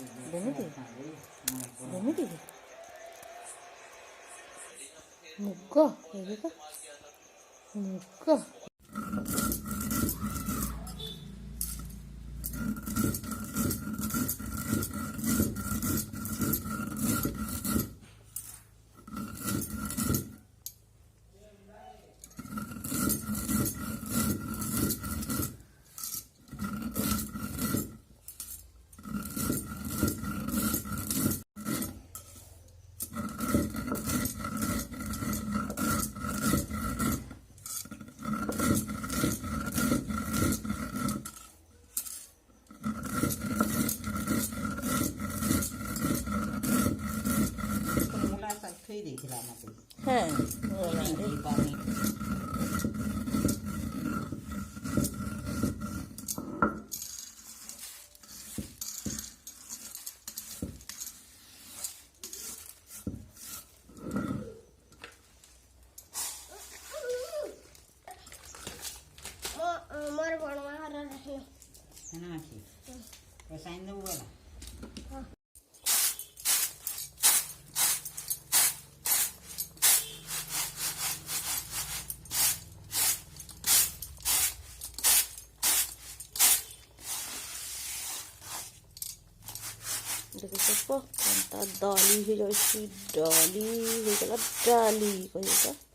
ଯେମିତି ଯେମିତି ମୁଗ ଏବେ ମୁଗ হ্যাঁ मोर बनवा हरा रहे है ना आखी रसायन दे वाला देखो डाली हो जाए डाली हो गला डाली कहिएगा